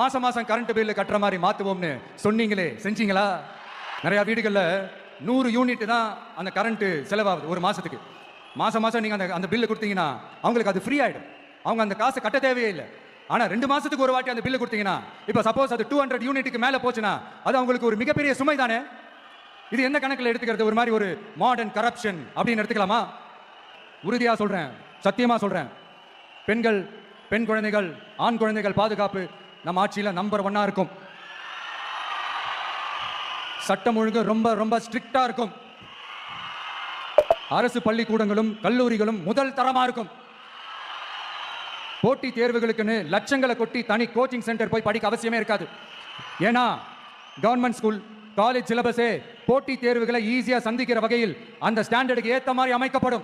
மாசம் மாசம் current bill கட்டுற மாதிரி மாத்துவோம்னு சொன்னீங்களே, செஞ்சீங்களா? நிறைய வீடுகள்ல 100 யூனிட் தான் அந்த கரண்ட் செலவாகுது ஒரு மாசத்துக்கு. மாசம் மாசம் நீங்க அந்த பில்லு கொடுத்தீங்கன்னா அவங்களுக்கு அது ஃப்ரீ ஆயிடும். அவங்க அந்த காசு கட்ட தேவையே இல்லை. ஆனா 2 மாசத்துக்கு ஒரு வாட்டி அந்த பில்லு கொடுத்தீங்கன்னா, இப்ப சப்போஸ் அது 200 யூனிட்டுக்கு மேல போச்சுன்னா அது அவங்களுக்கு ஒரு மிகப்பெரிய சுமை தானே. இது என்ன கணக்கில் எடுத்துக்கிறது? ஒரு மாதிரி ஒரு மாடர்ன் கரப்ஷன் அப்படின்னு எடுத்துக்கலாமா? உறுதியா சொல்றேன், சத்தியமா சொல்றேன், பெண்கள், பெண் குழந்தைகள், ஆண் குழந்தைகள் பாதுகாப்பு நம்ம ஆட்சியில நம்பர் 1 இருக்கும். சட்டம் ஒழுங்கு ரொம்ப ரொம்ப ஸ்ட்ரிக்டா இருக்கும். அரசு பள்ளிக்கூடங்களும் கல்லூரிகளும் முதல் தரமா இருக்கும். போட்டி தேர்வுகளுக்குன்னு லட்சங்களை கொட்டி தனி கோச்சிங் சென்டர் போய் படிக்க அவசியமே இருக்காது. ஏன்னா கவர்மெண்ட் ஸ்கூல், காலேஜ் சிலபஸே போட்டி தேர்வுகளை ஈஸியா சந்திக்கிற வகையில் அந்த ஸ்டாண்டர்டுக்கு ஏத்த மாதிரி அமைக்கப்படும்.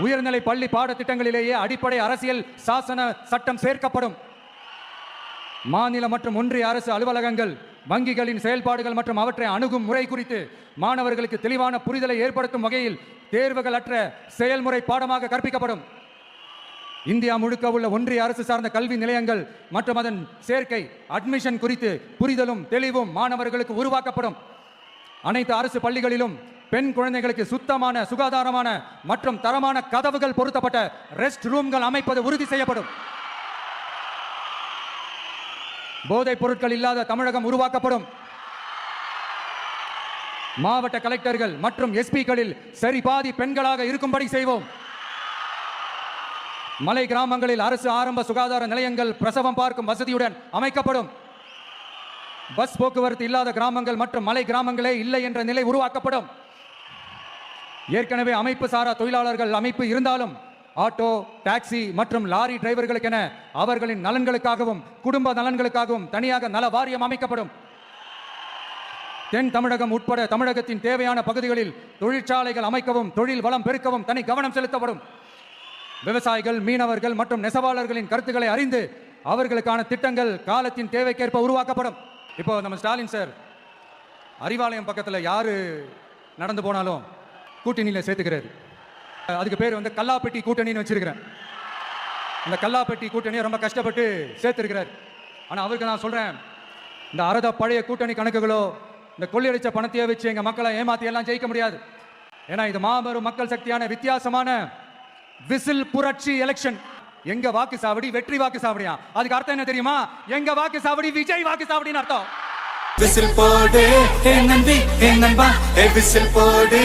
உயர்நிலை பள்ளி பாடத்திட்டங்களிலேயே அடிப்படை அரசியல் சாசன சட்டம் சேர்க்கப்படும். மாநில மற்றும் ஒன்றிய அரசு அலுவலகங்கள், வங்கிகளின் செயல்பாடுகள் மற்றும் அவற்றை அணுகும் முறை குறித்து மாணவர்களுக்கு தெளிவான புரிதலை ஏற்படுத்தும் வகையில் தேர்வுகள் அற்ற செயல்முறை பாடமாக கற்பிக்கப்படும். இந்தியா முழுக்க உள்ள ஒன்றிய அரசு சார்ந்த கல்வி நிலையங்கள் மற்றும் அதன் சேர்க்கை அட்மிஷன் குறித்து புரிதலும் தெளிவும் மாணவர்களுக்கு உருவாக்கப்படும். அனைத்து அரசு பள்ளிகளிலும் பெண் குழந்தைகளுக்கு சுத்தமான, சுகாதாரமான மற்றும் தரமான கதவுகள் பொருத்தப்பட்ட ரெஸ்ட் ரூம்கள் அமைப்பது உறுதி செய்யப்படும். போதைப் பொருட்கள் இல்லாத தமிழகம் உருவாக்கப்படும். மாவட்ட கலெக்டர்கள் மற்றும் எஸ்பிக்களில் சரி பாதி பெண்களாக இருக்கும்படி செய்வோம். மலை கிராமங்களில் அரசு ஆரம்ப சுகாதார நிலையங்கள் பிரசவம் பார்க்கும் வசதியுடன் அமைக்கப்படும். பஸ் போக்குவரத்து இல்லாத கிராமங்கள் மற்றும் மலை கிராமங்களே இல்லை என்ற நிலை உருவாக்கப்படும். ஏற்கனவே அமைப்பு சாரா தொழிலாளர்கள் அமைப்பு இருந்தாலும் ஆட்டோ, டாக்ஸி மற்றும் லாரி டிரைவர்களுக்கென அவர்களின் நலன்களுக்காகவும் குடும்ப நலன்களுக்காகவும் தனியாக நல வாரியம் அமைக்கப்படும். தென் தமிழகம் உட்பட தமிழகத்தின் தேவையான பகுதிகளில் தொழிற்சாலைகள் அமைக்கவும் தொழில் வளம் பெருக்கவும் தனி கவனம் செலுத்தப்படும். விவசாயிகள், மீனவர்கள் மற்றும் நெசவாளர்களின் கருத்துக்களை அறிந்து அவர்களுக்கான திட்டங்கள் காலத்தின் தேவைக்கேற்ப உருவாக்கப்படும். இப்போ நம்ம ஸ்டாலின் சார் அறிவாலயம் பக்கத்தில் யாரு நடந்து போனாலும் கூட்டணியில் சேர்த்துக்கிறாரு. அதுக்கு பேர் வந்து கல்லாப்பெட்டி கூட்டணின்னு வச்சிருக்கிறேன். அந்த கல்லாப்பெட்டி கூட்டணியை ரொம்ப கஷ்டப்பட்டு சேர்த்திருக்கிறார். ஆனால் அவருக்கு நான் சொல்றேன், இந்த அறத பழைய கூட்டணி கணக்குகளோ இந்த கொள்ளையடிச்ச பணத்தையே வச்சு எங்க மக்களை ஏமாத்தி எல்லாம் ஜெயிக்க முடியாது. ஏன்னா இது மாபெரும் மக்கள் சக்தியான வித்தியாசமான விசில் புரட்சி எலெக்ஷன். எங்க வாக்கு சாவடி வெற்றி வாக்கு சாவடியா? அதுக்கு அர்த்தம் என்ன தெரியுமா? எங்க வாக்கு சாவடி விஜய் வாக்கு சாவடின்னு அர்த்தம். விசில் போடு, விசில் போடு.